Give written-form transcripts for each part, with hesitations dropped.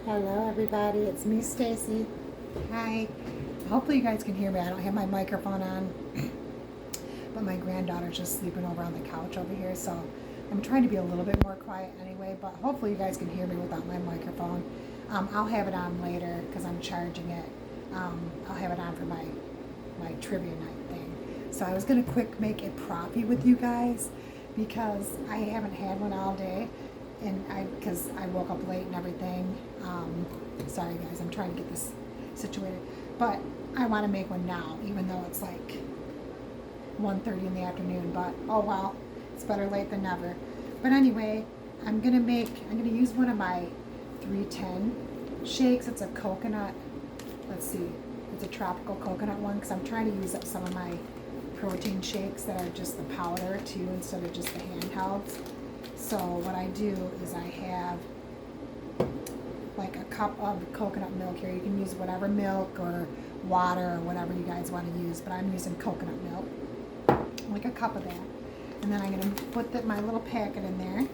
Hello everybody, it's me Stacy. Hi. Hopefully you guys can hear me. I don't have my microphone on, but my granddaughter's just sleeping over on the couch over here, so I'm trying to be a little bit more quiet anyway, but hopefully you guys can hear me without my microphone. I'll have it on later because I'm charging it. I'll have it on for my trivia night thing. So I was going to quick make a Proffee with you guys because I haven't had one all day, and because I woke up late and everything. Sorry guys, I'm trying to get this situated, but I want to make one now, even though it's like 1:30 in the afternoon. But oh well, it's better late than never. But anyway, I'm gonna use one of my 310 shakes. It's a coconut. Let's see, it's a tropical coconut one because I'm trying to use up some of my protein shakes that are just the powder too, instead of just the handhelds. So what I do is I have like a cup of coconut milk here. You can use whatever milk or water or whatever you guys want to use, but I'm using coconut milk, like a cup of that. And then I'm going to put my little packet in there.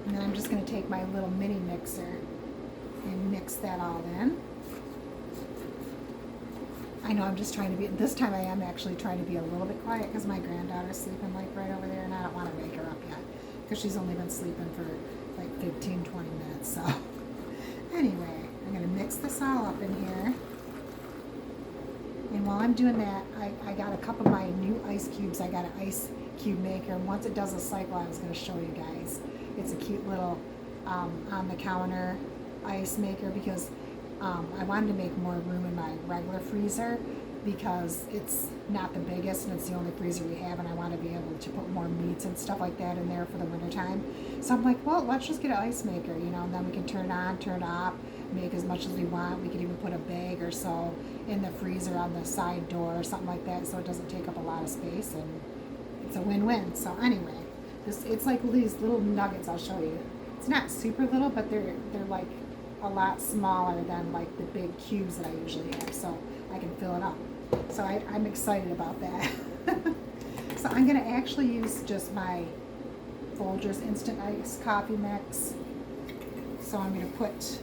And then I'm just going to take my little mini mixer and mix that all in. I know I'm just trying to be, this time I am actually trying to be a little bit quiet because my granddaughter's sleeping like right over there, and I don't want to wake her up yet because she's only been sleeping for like 15, 20 minutes. So anyway, I'm going to mix this all up in here. And while I'm doing that, I got a couple of my new ice cubes. I got an ice cube maker. And once it does a cycle, I was going to show you guys. It's a cute little on the counter ice maker because I wanted to make more room in my regular freezer because it's not the biggest and it's the only freezer we have, and I want to be able to put more meats and stuff like that in there for the winter time. So I'm like, well, let's just get an ice maker, and then we can turn it on, turn it off, make as much as we want. We could even put a bag or so in the freezer on the side door or something like that, so it doesn't take up a lot of space, and it's a win-win. So anyway, it's like these little nuggets. I'll show you. It's not super little, but they're like a lot smaller than like the big cubes that I usually have, so I can fill it up. So I'm excited about that. So I'm going to actually use just my Folgers Instant Ice Coffee Mix. So I'm going to put,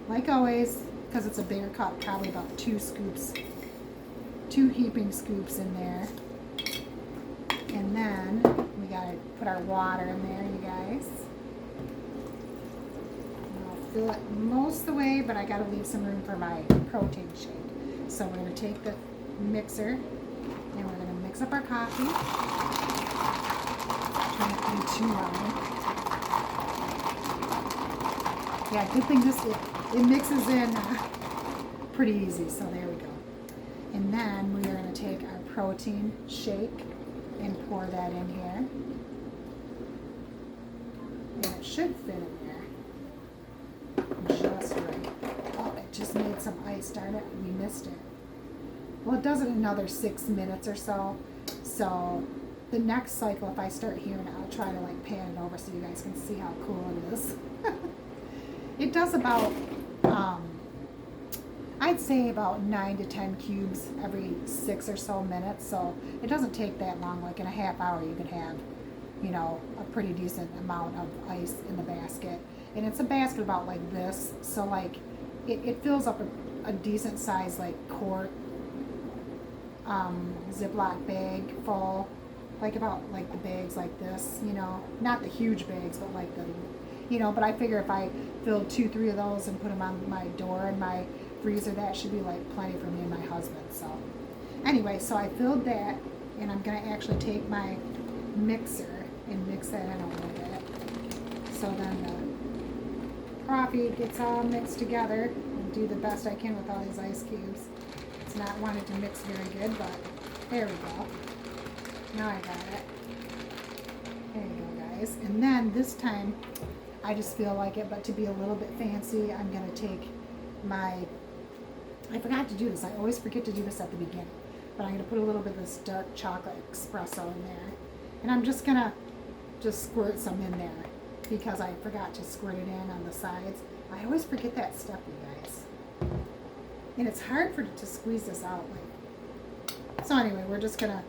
like always, because it's a bigger cup, probably about 2 heaping scoops in there. And then we got to put our water in there, you guys. Fill it most of the way, but I got to leave some room for my protein shake. So we're going to take the mixer and we're going to mix up our coffee. Try not to be too loud. Yeah, good thing it mixes in pretty easy. So there we go. And then we are going to take our protein shake and pour that in here. And it should fit in there just right. Oh, it just made some ice, darn it, we missed it. Well, it does it another 6 minutes or so. So the next cycle, if I start hearing it, I'll try to like pan it over so you guys can see how cool it is. It does about, I'd say about 9 to 10 cubes every 6 or so minutes. So it doesn't take that long. Like in a half hour, you can have, a pretty decent amount of ice in the basket. And it's a basket about like this, so like it fills up a decent size like quart Ziploc bag full, like about like the bags like this, not the huge bags, but like the, but I figure if I filled 2-3 of those and put them on my door in my freezer, that should be like plenty for me and my husband. So anyway, so I filled that, and I'm gonna actually take my mixer and mix that in a little bit, so then the Proffee gets all mixed together, and do the best I can with all these ice cubes. It's not wanting to mix very good, but there we go. Now I got it. There you go, guys. And then this time, I just feel like it, but to be a little bit fancy, I'm going to take I forgot to do this. I always forget to do this at the beginning, but I'm going to put a little bit of this dark chocolate espresso in there. And I'm just going to squirt some in there, because I forgot to squirt it in on the sides. I always forget that step, you guys. And it's hard to squeeze this out. So anyway, we're just gonna,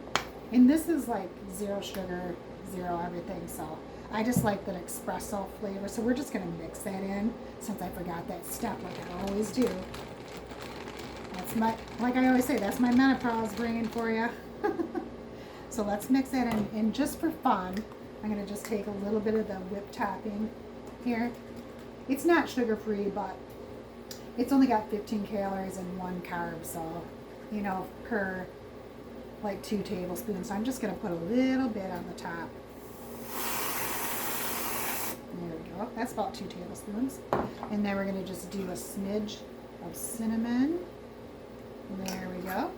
and this is like 0 sugar, 0 everything, so I just like that espresso flavor. So we're just going to mix that in since I forgot that step like I always do. That's my, like I always say, that's my menopause brain for you. So let's mix that in. And just for fun, I'm going to just take a little bit of the whipped topping here. It's not sugar-free, but it's only got 15 calories and 1 carb. So, you know, per like 2 tablespoons. So I'm just going to put a little bit on the top. There we go. That's about 2 tablespoons. And then we're going to just do a smidge of cinnamon. There we go.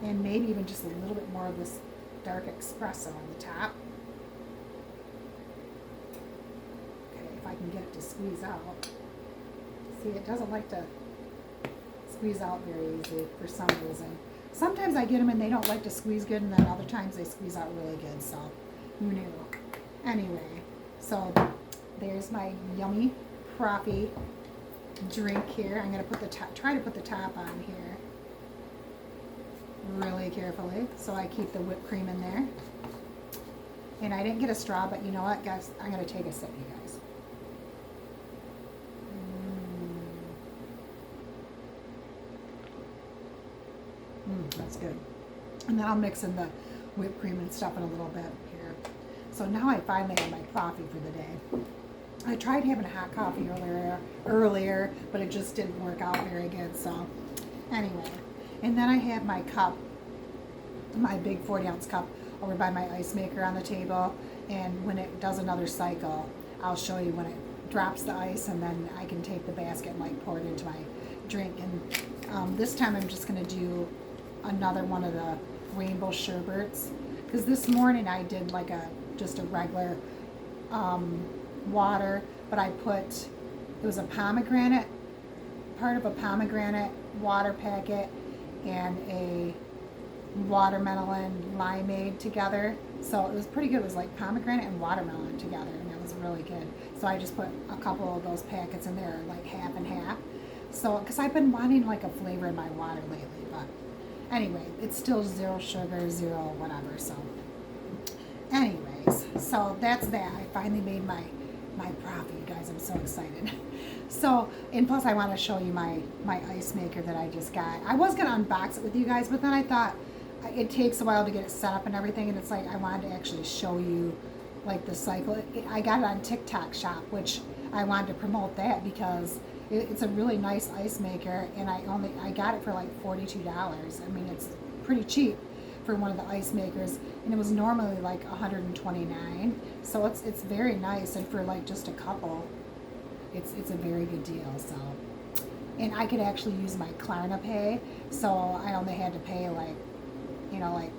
And maybe even just a little bit more of this dark espresso on the top. Okay, if I can get it to squeeze out. See, it doesn't like to squeeze out very easy for some reason. Sometimes I get them and they don't like to squeeze good, and then other times they squeeze out really good, so who knew? Anyway, so there's my yummy Proffee drink here. I'm going to put the top, try to put the top on here really carefully so I keep the whipped cream in there. And I didn't get a straw, but you know what, guys? I'm going to take a sip, you guys. That's good. And then I'll mix in the whipped cream and stuff in a little bit here. So now I finally have my coffee for the day. I tried having a hot coffee earlier, but it just didn't work out very good. So anyway, and then I have my cup, my big 40-ounce cup over by my ice maker on the table. And when it does another cycle, I'll show you when it drops the ice, and then I can take the basket and like pour it into my drink. And this time I'm just going to do another one of the rainbow sherbets, because this morning I did like just a regular water, but I put, it was a pomegranate, part of a pomegranate water packet and a watermelon limeade together. So it was pretty good. It was like pomegranate and watermelon together, and it was really good. So I just put a couple of those packets in there, like half and half. So, because I've been wanting like a flavor in my water lately, but anyway, it's still 0 sugar, 0 whatever. So anyways, so that's that. I finally made my Proffee, you guys. I'm so excited. So, and plus I want to show you my ice maker that I just got. I was going to unbox it with you guys, but then I thought it takes a while to get it set up and everything, and it's like I wanted to actually show you like the cycle. I got it on TikTok Shop, which I wanted to promote that because it's a really nice ice maker, and I got it for like $42. I mean, it's pretty cheap for one of the ice makers, and it was normally like $129. So it's very nice, and for like just a couple, it's a very good deal. So, and I could actually use my Klarna Pay, so I only had to pay like, you know, like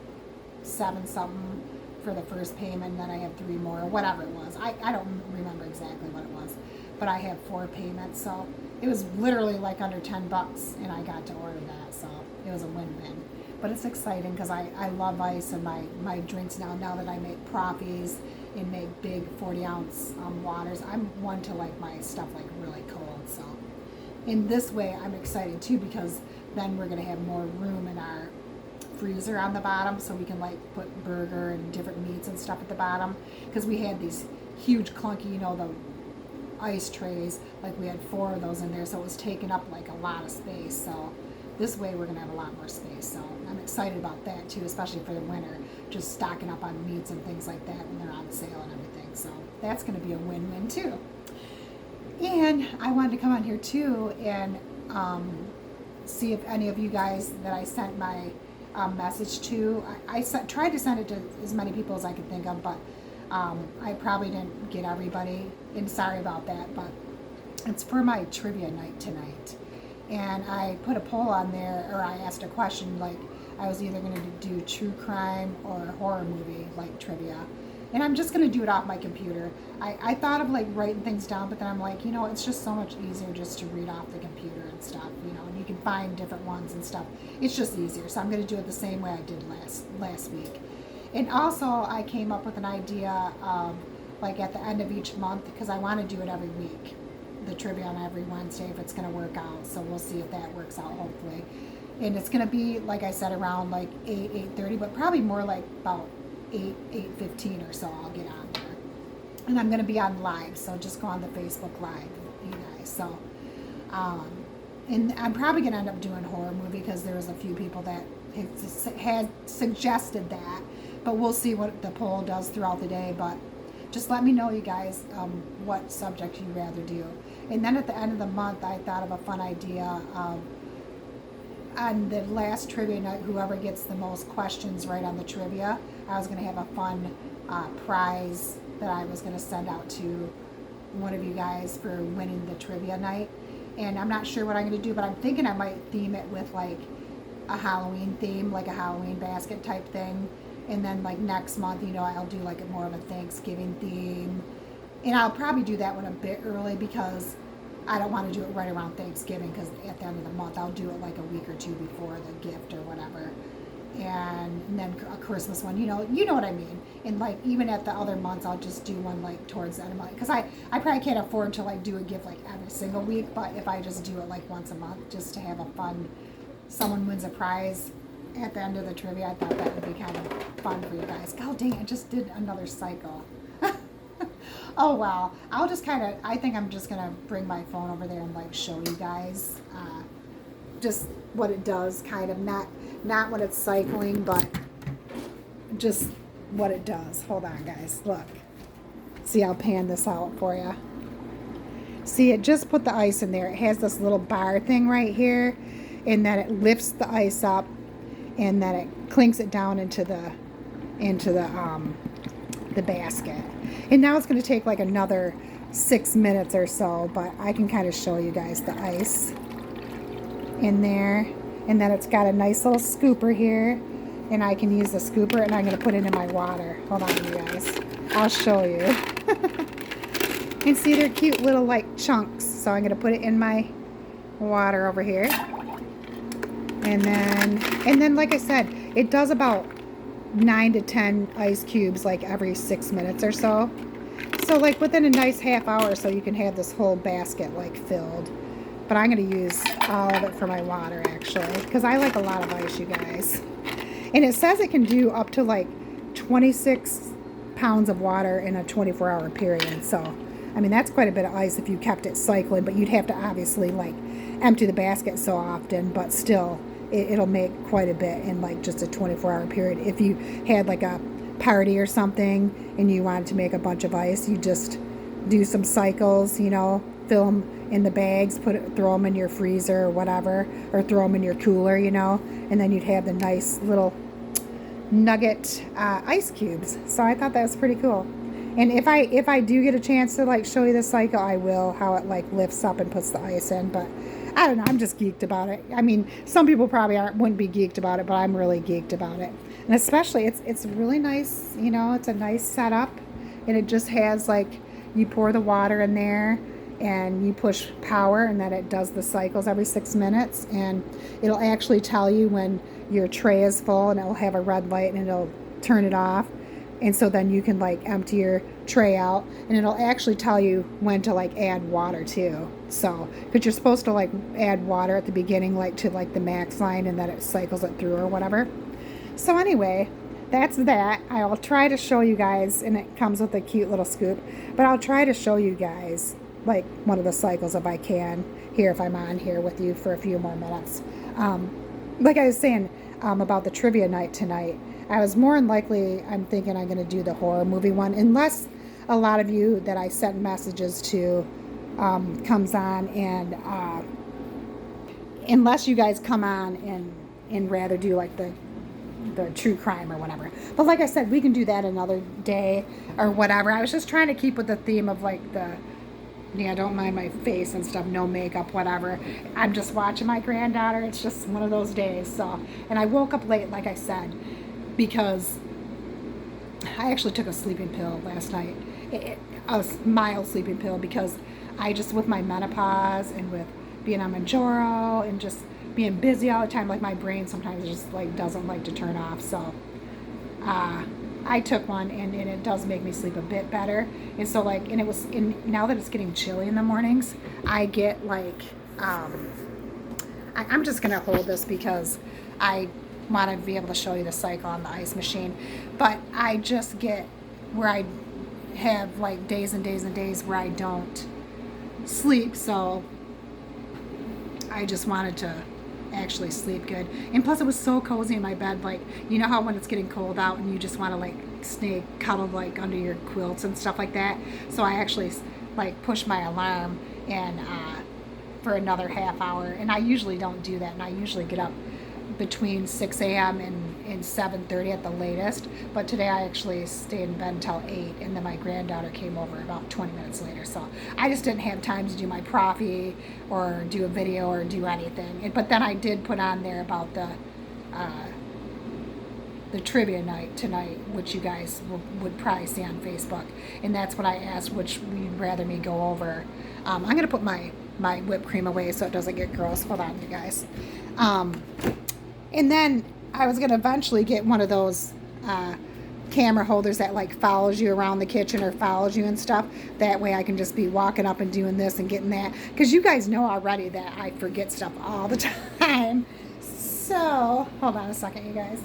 7 something for the first payment, and then I have 3 more, or whatever it was. I don't remember exactly what it was, but I have 4 payments, so it was literally like under $10, and I got to order that, so it was a win-win. But it's exciting because I love ice and my drinks now that I make Proffies and make big 40-ounce waters. I'm one to like my stuff like really cold, so in this way I'm excited too, because then we're going to have more room in our freezer on the bottom, so we can like put burger and different meats and stuff at the bottom, because we had these huge clunky, you know, the ice trays, like we had 4 of those in there, so it was taking up like a lot of space. So this way we're gonna have a lot more space, so I'm excited about that too, especially for the winter, just stocking up on meats and things like that when they're on sale and everything. So that's gonna be a win-win too. And I wanted to come on here too and see if any of you guys that I sent my message to, I tried to send it to as many people as I could think of, but I probably didn't get everybody, and sorry about that, but it's for my trivia night tonight. And I put a poll on there, or I asked a question, like I was either going to do true crime or horror movie, like trivia. And I'm just going to do it off my computer. I thought of like writing things down, but then I'm like, you know, it's just so much easier just to read off the computer and stuff, you know, and you can find different ones and stuff. It's just easier. So I'm going to do it the same way I did last week. And also I came up with an idea of like at the end of each month, because I want to do it every week, the trivia on every Wednesday, if it's going to work out. So we'll see if that works out, hopefully. And it's going to be, like I said, around like 8:30, but probably more like about 8:15 or so I'll get on there. and I'm going to be on live, so just go on the Facebook Live, you guys. So, and I'm probably going to end up doing horror movie because there was a few people that had suggested that, but we'll see what the poll does throughout the day. But just let me know, you guys, what subject you'd rather do. And then at the end of the month, I thought of a fun idea. On the last trivia night, whoever gets the most questions right on the trivia, I was going to have a fun prize that I was going to send out to one of you guys for winning the trivia night. And I'm not sure what I'm going to do, but I'm thinking I might theme it with like a Halloween theme, like a Halloween basket type thing. And then like next month, I'll do like more of a Thanksgiving theme. And I'll probably do that one a bit early because I don't want to do it right around Thanksgiving, because at the end of the month I'll do it like a week or two before the gift or whatever. And then a Christmas one, you know what I mean. And like even at the other months, I'll just do one like towards the end of the month, because I probably can't afford to like do a gift like every single week. But if I just do it like once a month, just to have a fun, someone wins a prize at the end of the trivia, I thought that would be kind of fun for you guys. God dang, I just did another cycle. Oh well, I think I'm just gonna bring my phone over there and like show you guys just what it does, kind of, not when it's cycling, but just what it does. Hold on, guys, look. See, I'll pan this out for you. See, it just put the ice in there. It has this little bar thing right here, and then it lifts the ice up, and then it clinks it down into the basket. And now it's going to take like another 6 minutes or so, but I can kind of show you guys the ice in there. And then it's got a nice little scooper here, and I can use the scooper, and I'm going to put it in my water. Hold on, you guys. I'll show you. And see, they're cute little like chunks. So I'm going to put it in my water over here. And then like I said, it does about 9 to 10 ice cubes like every 6 minutes or so. So like within a nice half hour, so you can have this whole basket like filled. But I'm going to use all of it for my water, actually, because I like a lot of ice, you guys. And it says it can do up to like 26 pounds of water in a 24-hour period. So, I mean, that's quite a bit of ice if you kept it cycling, but you'd have to obviously like empty the basket so often, but still it'll make quite a bit in like just a 24-hour period. If you had like a party or something and you wanted to make a bunch of ice, you just do some cycles, fill them in the bags, throw them in your freezer or whatever, or throw them in your cooler, and then you'd have the nice little nugget ice cubes. So I thought that was pretty cool. And if I do get a chance to like show you the cycle, I will, how it like lifts up and puts the ice in. But I don't know, I'm just geeked about it. I mean, some people probably wouldn't be geeked about it, but I'm really geeked about it. And especially it's really nice, it's a nice setup, and it just has like, you pour the water in there and you push power, and then it does the cycles every 6 minutes, and it'll actually tell you when your tray is full, and it'll have a red light and it'll turn it off. And so then you can like empty your tray out, and it'll actually tell you when to like add water too. So, because you're supposed to like add water at the beginning, like to like the max line, and then it cycles it through or whatever. So anyway, that's that. I'll try to show you guys, and it comes with a cute little scoop, but I'll try to show you guys like one of the cycles if I can here, if I'm on here with you for a few more minutes. Like I was saying about the trivia night tonight, I was more than likely, I'm thinking I'm going to do the horror movie one, unless a lot of you that I sent messages to comes on, and unless you guys come on and rather do like the true crime or whatever. But like I said, we can do that another day or whatever. I was just trying to keep with the theme of like don't mind my face and stuff, no makeup, whatever. I'm just watching my granddaughter. It's just one of those days. So, and I woke up late, like I said, because I actually took a sleeping pill last night, a mild sleeping pill, because I just, with my menopause and with being on Manjaro and just being busy all the time, like my brain sometimes just like doesn't like to turn off. So I took one, and it does make me sleep a bit better. And so like, and now that it's getting chilly in the mornings, I get like I'm just gonna hold this because I want to be able to show you the cycle on the ice machine. But I just get where have like days and days and days where I don't sleep, so I just wanted to actually sleep good. And plus it was so cozy in my bed, like, you know how when it's getting cold out and you just want to like stay cuddled like under your quilts and stuff like that. So I actually like pushed my alarm and for another half hour, and I usually don't do that, and I usually get up between 6 a.m. and 7:30 at the latest, but today I actually stayed in bed until 8, and then my granddaughter came over about 20 minutes later, so I just didn't have time to do my Proffee or do a video or do anything. But then I did put on there about the trivia night tonight, which you guys would probably see on Facebook, and that's what I asked which you'd rather me go over. I'm going to put my whipped cream away so it doesn't get gross. Hold on, you guys. And then I was going to eventually get one of those camera holders that like follows you around the kitchen or follows you and stuff. That way I can just be walking up and doing this and getting that. Because you guys know already that I forget stuff all the time. So, hold on a second, you guys.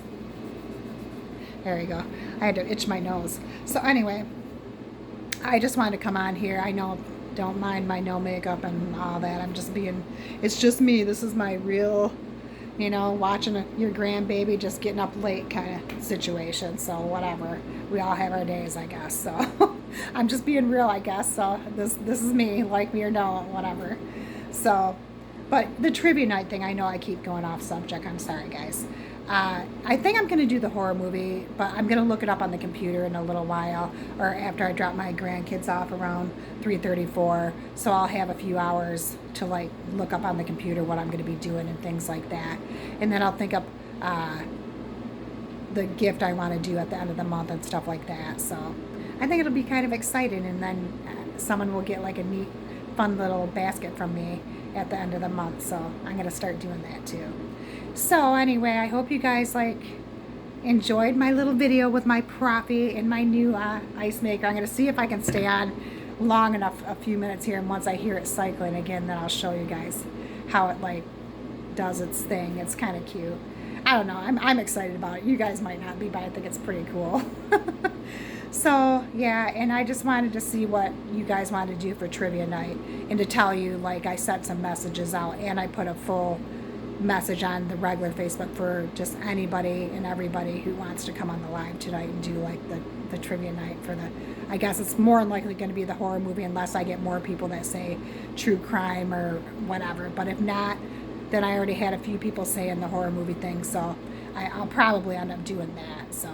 There you go. I had to itch my nose. So anyway, I just wanted to come on here. I know, don't mind my no makeup and all that. I'm just being, it's just me. This is my real, you know, watching your grandbaby just getting up late kind of situation. So whatever. We all have our days, I guess. So I'm just being real, I guess. So this is me, like me or don't, whatever. So, but the trivia night thing, I know I keep going off subject. I'm sorry, guys. I think I'm going to do the horror movie, but I'm going to look it up on the computer in a little while, or after I drop my grandkids off around 3:34. So I'll have a few hours to like look up on the computer what I'm going to be doing and things like that. And then I'll think up the gift I want to do at the end of the month and stuff like that. So I think it'll be kind of exciting, and then someone will get like a neat, fun little basket from me at the end of the month. So I'm going to start doing that too. So anyway, I hope you guys like enjoyed my little video with my Proffee and my new ice maker. I'm going to see if I can stay on long enough, a few minutes here, and once I hear it cycling again, then I'll show you guys how it like does its thing. It's kind of cute. I don't know. I'm excited about it. You guys might not be, but I think it's pretty cool. So yeah, and I just wanted to see what you guys wanted to do for trivia night, and to tell you, like, I sent some messages out, and I put a full message on the regular Facebook for just anybody and everybody who wants to come on the live tonight and do like the trivia night for the, I guess it's more than likely going to be the horror movie, unless I get more people that say true crime or whatever. But if not, then I already had a few people saying the horror movie thing, so I'll probably end up doing that. So,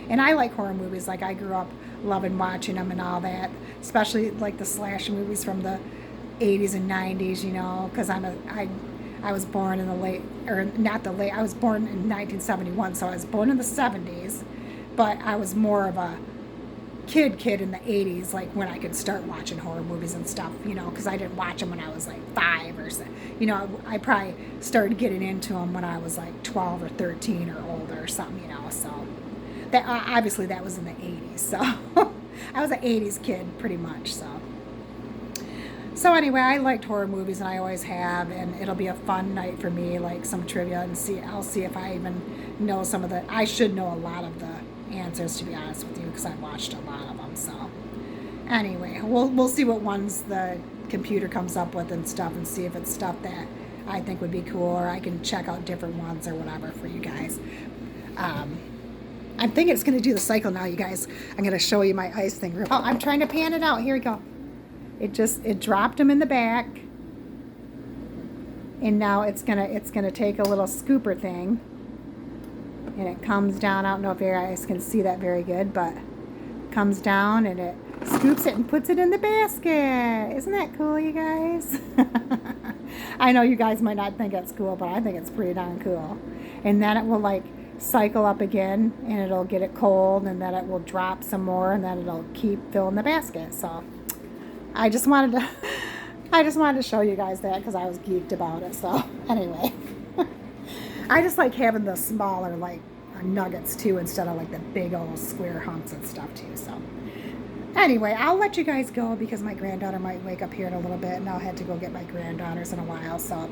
and I like horror movies. Like, I grew up loving watching them and all that, especially like the slasher movies from the 80s and 90s, you know, because I was born in the late, or not the late, I was born in 1971, so I was born in the 70s, but I was more of a kid in the 80s, like when I could start watching horror movies and stuff, you know, because I didn't watch them when I was like 5 or so, you know, I probably started getting into them when I was like 12 or 13 or older or something, you know, so that obviously that was in the 80s, so I was an 80s kid pretty much, so. So anyway, I liked horror movies, and I always have, and it'll be a fun night for me, like some trivia, and I'll see if I even know some of I should know a lot of the answers, to be honest with you, because I've watched a lot of them. So anyway, we'll see what ones the computer comes up with and stuff, and see if it's stuff that I think would be cool, or I can check out different ones or whatever for you guys. I'm thinking it's going to do the cycle now, you guys. I'm going to show you my ice thing. Oh, I'm trying to pan it out. Here we go. It dropped them in the back, and now it's gonna take a little scooper thing, and it comes down. I don't know if you guys can see that very good, but it comes down and it scoops it and puts it in the basket. Isn't that cool, you guys? I know you guys might not think it's cool, but I think it's pretty darn cool. And then it will like cycle up again, and it'll get it cold, and then it will drop some more, and then it'll keep filling the basket. So I just wanted to show you guys that, because I was geeked about it. So anyway, I just like having the smaller like nuggets too, instead of like the big old square humps and stuff too. So anyway, I'll let you guys go, because my granddaughter might wake up here in a little bit, and I'll have to go get my granddaughters in a while. So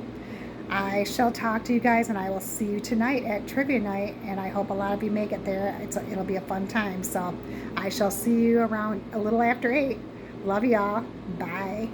I shall talk to you guys, and I will see you tonight at trivia night, and I hope a lot of you make it there. It'll be a fun time. So I shall see you around a little after 8. Love y'all. Bye.